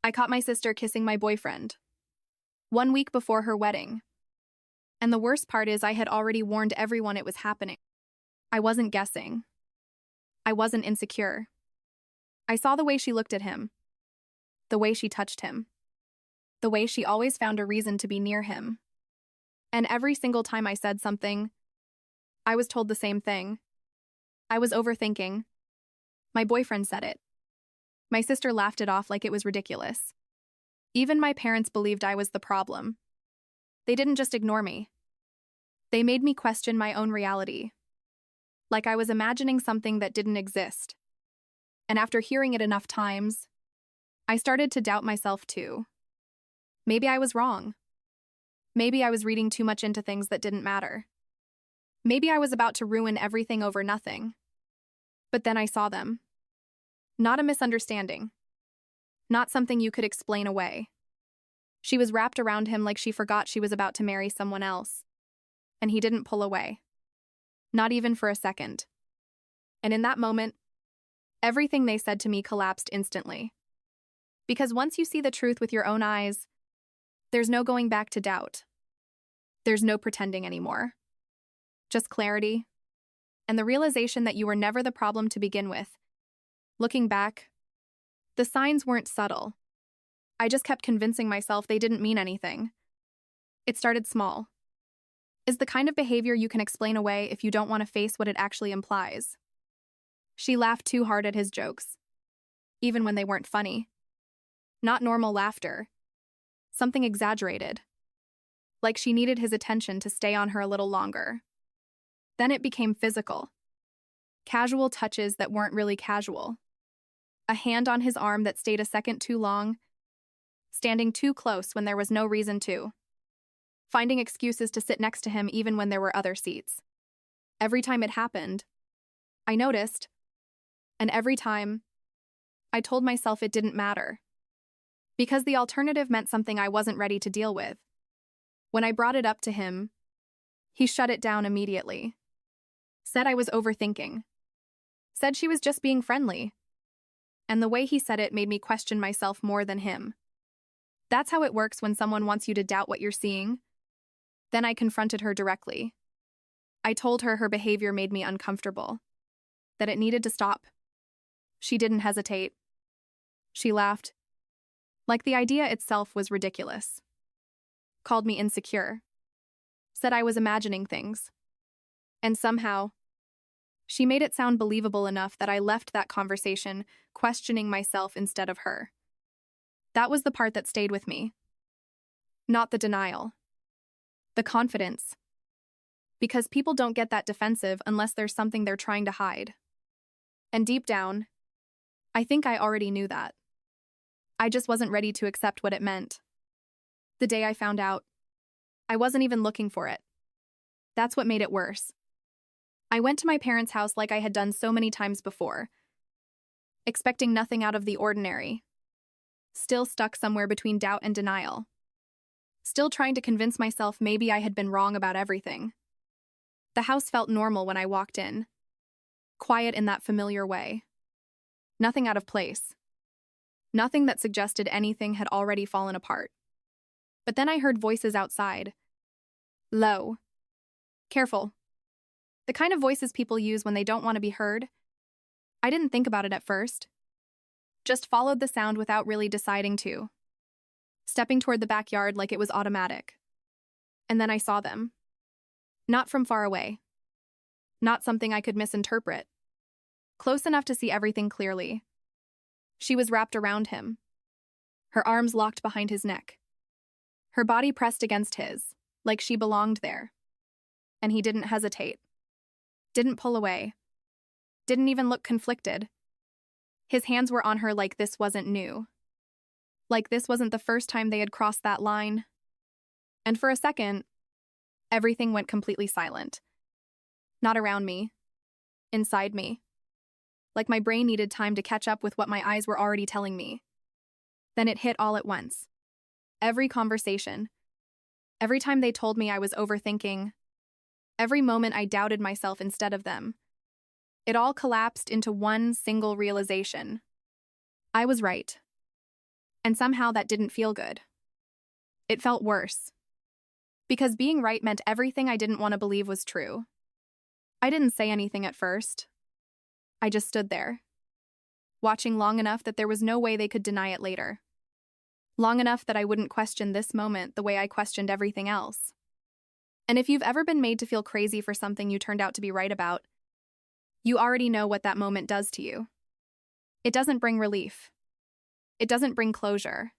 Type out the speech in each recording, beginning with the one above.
I caught my sister kissing my boyfriend 1 week before her wedding. And the worst part is I had already warned everyone it was happening. I wasn't guessing. I wasn't insecure. I saw the way she looked at him, the way she touched him, the way she always found a reason to be near him. And every single time I said something, I was told the same thing. I was overthinking. My boyfriend said it. My sister laughed it off like it was ridiculous. Even my parents believed I was the problem. They didn't just ignore me. They made me question my own reality. Like I was imagining something that didn't exist. And after hearing it enough times, I started to doubt myself too. Maybe I was wrong. Maybe I was reading too much into things that didn't matter. Maybe I was about to ruin everything over nothing. But then I saw them. Not a misunderstanding. Not something you could explain away. She was wrapped around him like she forgot she was about to marry someone else. And he didn't pull away. Not even for a second. And in that moment, everything they said to me collapsed instantly. Because once you see the truth with your own eyes, there's no going back to doubt. There's no pretending anymore. Just clarity, and the realization that you were never the problem to begin with. Looking back, the signs weren't subtle. I just kept convincing myself they didn't mean anything. It started small. Is the kind of behavior you can explain away if you don't want to face what it actually implies. She laughed too hard at his jokes, even when they weren't funny. Not normal laughter. Something exaggerated. Like she needed his attention to stay on her a little longer. Then it became physical. Casual touches that weren't really casual. A hand on his arm that stayed a second too long. Standing too close when there was no reason to. Finding excuses to sit next to him even when there were other seats. Every time it happened, I noticed. And every time, I told myself it didn't matter. Because the alternative meant something I wasn't ready to deal with. When I brought it up to him, he shut it down immediately. Said I was overthinking. Said she was just being friendly. And the way he said it made me question myself more than him. That's how it works when someone wants you to doubt what you're seeing. Then I confronted her directly. I told her her behavior made me uncomfortable. That it needed to stop. She didn't hesitate. She laughed. Like the idea itself was ridiculous. Called me insecure. Said I was imagining things. And somehow, she made it sound believable enough that I left that conversation questioning myself instead of her. That was the part that stayed with me. Not the denial. The confidence. Because people don't get that defensive unless there's something they're trying to hide. And deep down, I think I already knew that. I just wasn't ready to accept what it meant. The day I found out, I wasn't even looking for it. That's what made it worse. I went to my parents' house like I had done so many times before, expecting nothing out of the ordinary. Still stuck somewhere between doubt and denial. Still trying to convince myself maybe I had been wrong about everything. The house felt normal when I walked in. Quiet in that familiar way. Nothing out of place. Nothing that suggested anything had already fallen apart. But then I heard voices outside. Low. Careful. The kind of voices people use when they don't want to be heard. I didn't think about it at first. Just followed the sound without really deciding to. Stepping toward the backyard like it was automatic. And then I saw them. Not from far away. Not something I could misinterpret. Close enough to see everything clearly. She was wrapped around him. Her arms locked behind his neck. Her body pressed against his, like she belonged there. And he didn't hesitate. Didn't pull away. Didn't even look conflicted. His hands were on her like this wasn't new. Like this wasn't the first time they had crossed that line. And for a second, everything went completely silent. Not around me. Inside me. Like my brain needed time to catch up with what my eyes were already telling me. Then it hit all at once. Every conversation. Every time they told me I was overthinking. Every moment I doubted myself instead of them. It all collapsed into one single realization. I was right. And somehow that didn't feel good. It felt worse. Because being right meant everything I didn't want to believe was true. I didn't say anything at first. I just stood there, watching long enough that there was no way they could deny it later. Long enough that I wouldn't question this moment the way I questioned everything else. And if you've ever been made to feel crazy for something you turned out to be right about, you already know what that moment does to you. It doesn't bring relief. It doesn't bring closure.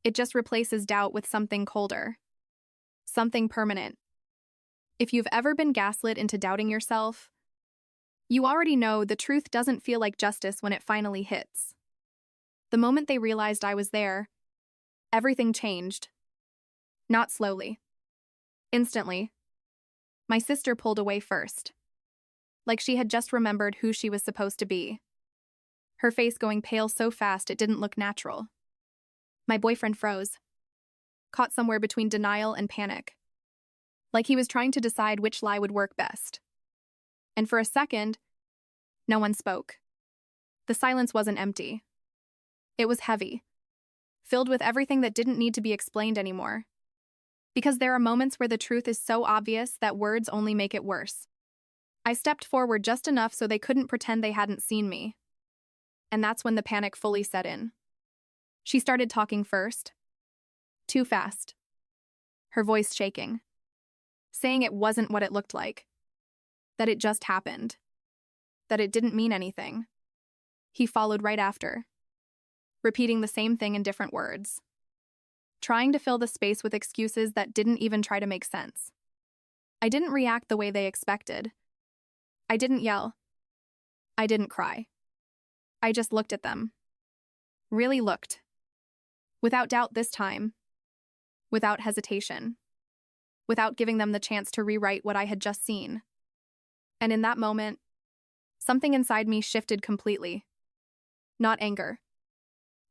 It just replaces doubt with something colder. Something permanent. If you've ever been gaslit into doubting yourself, you already know the truth doesn't feel like justice when it finally hits. The moment they realized I was there, everything changed. Not slowly. Instantly. My sister pulled away first. Like she had just remembered who she was supposed to be. Her face going pale so fast it didn't look natural. My boyfriend froze. Caught somewhere between denial and panic. Like he was trying to decide which lie would work best. And for a second, no one spoke. The silence wasn't empty. It was heavy. Filled with everything that didn't need to be explained anymore. Because there are moments where the truth is so obvious that words only make it worse. I stepped forward just enough so they couldn't pretend they hadn't seen me. And that's when the panic fully set in. She started talking first. Too fast. Her voice shaking. Saying it wasn't what it looked like. That it just happened. That it didn't mean anything. He followed right after. Repeating the same thing in different words. Trying to fill the space with excuses that didn't even try to make sense. I didn't react the way they expected. I didn't yell. I didn't cry. I just looked at them. Really looked. Without doubt this time. Without hesitation. Without giving them the chance to rewrite what I had just seen. And in that moment, something inside me shifted completely. Not anger.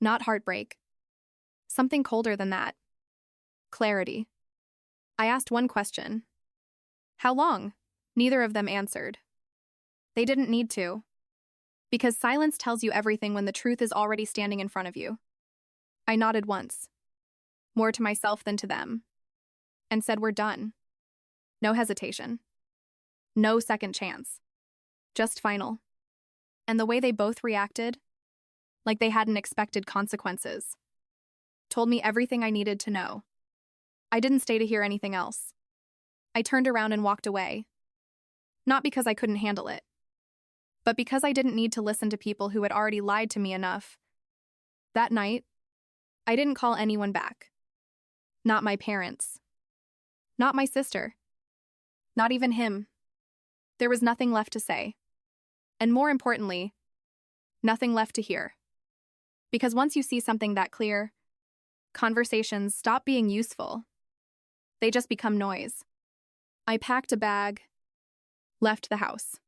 Not heartbreak. Something colder than that. Clarity. I asked one question. How long? Neither of them answered. They didn't need to. Because silence tells you everything when the truth is already standing in front of you. I nodded once. More to myself than to them. And said we're done. No hesitation. No second chance. Just final. And the way they both reacted, like they hadn't expected consequences, told me everything I needed to know. I didn't stay to hear anything else. I turned around and walked away. Not because I couldn't handle it, but because I didn't need to listen to people who had already lied to me enough. That night, I didn't call anyone back. Not my parents. Not my sister. Not even him. There was nothing left to say. And more importantly, nothing left to hear. Because once you see something that clear, conversations stop being useful. They just become noise. I packed a bag, left the house,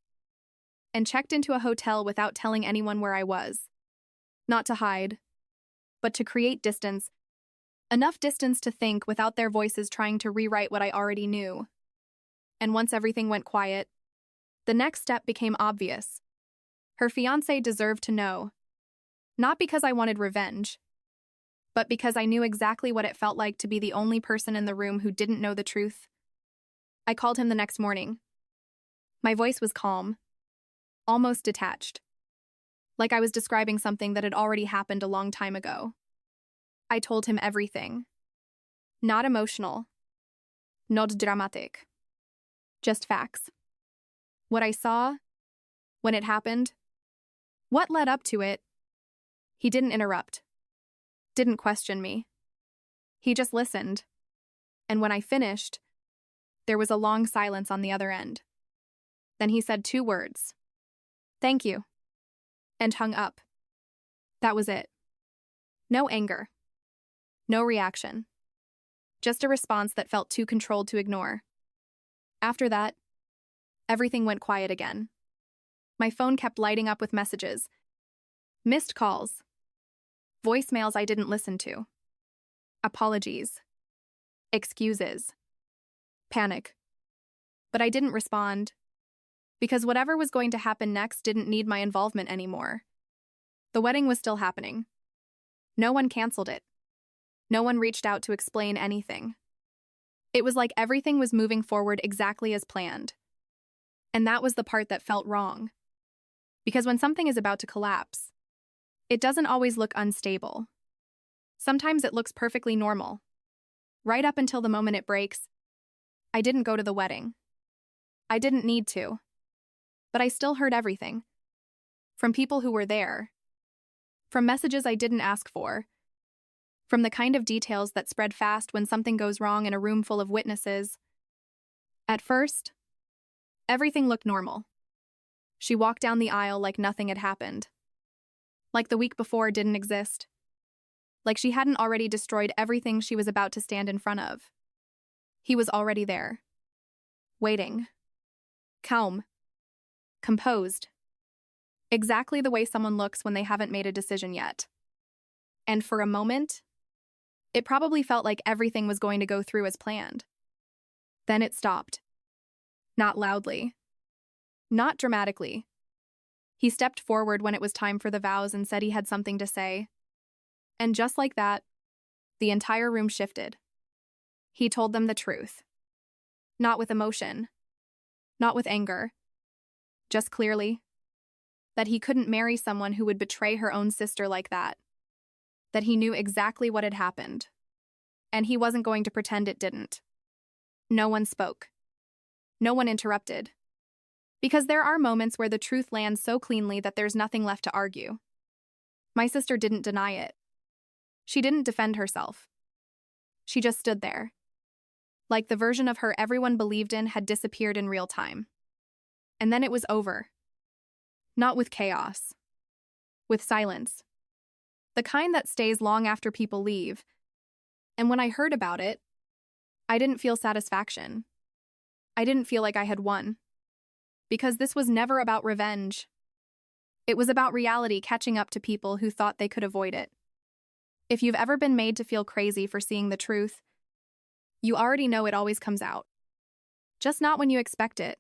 and checked into a hotel without telling anyone where I was. Not to hide, but to create distance. Enough distance to think without their voices trying to rewrite what I already knew. And once everything went quiet, the next step became obvious. Her fiancé deserved to know. Not because I wanted revenge, but because I knew exactly what it felt like to be the only person in the room who didn't know the truth. I called him the next morning. My voice was calm, almost detached, like I was describing something that had already happened a long time ago. I told him everything. Not emotional, not dramatic, just facts. What I saw, when it happened, what led up to it. He didn't interrupt, didn't question me. He just listened. And when I finished, there was a long silence on the other end. Then he said 2 words. Thank you. And hung up. That was it. No anger. No reaction. Just a response that felt too controlled to ignore. After that, everything went quiet again. My phone kept lighting up with messages. Missed calls. Voicemails I didn't listen to. Apologies. Excuses. Panic. But I didn't respond. Because whatever was going to happen next didn't need my involvement anymore. The wedding was still happening. No one canceled it. No one reached out to explain anything. It was like everything was moving forward exactly as planned. And that was the part that felt wrong. Because when something is about to collapse, it doesn't always look unstable. Sometimes it looks perfectly normal. Right up until the moment it breaks. I didn't go to the wedding. I didn't need to. But I still heard everything. From people who were there. From messages I didn't ask for. From the kind of details that spread fast when something goes wrong in a room full of witnesses. At first, everything looked normal. She walked down the aisle like nothing had happened. Like the week before didn't exist. Like she hadn't already destroyed everything she was about to stand in front of. He was already there. Waiting. Calm. Composed. Exactly the way someone looks when they haven't made a decision yet. And for a moment, it probably felt like everything was going to go through as planned. Then it stopped. Not loudly. Not dramatically. He stepped forward when it was time for the vows and said he had something to say. And just like that, the entire room shifted. He told them the truth. Not with emotion. Not with anger. Just clearly. That he couldn't marry someone who would betray her own sister like that. That he knew exactly what had happened. And he wasn't going to pretend it didn't. No one spoke. No one interrupted. Because there are moments where the truth lands so cleanly that there's nothing left to argue. My sister didn't deny it. She didn't defend herself. She just stood there. Like the version of her everyone believed in had disappeared in real time. And then it was over. Not with chaos. With silence. The kind that stays long after people leave. And when I heard about it, I didn't feel satisfaction. I didn't feel like I had won. Because this was never about revenge. It was about reality catching up to people who thought they could avoid it. If you've ever been made to feel crazy for seeing the truth, you already know it always comes out. Just not when you expect it.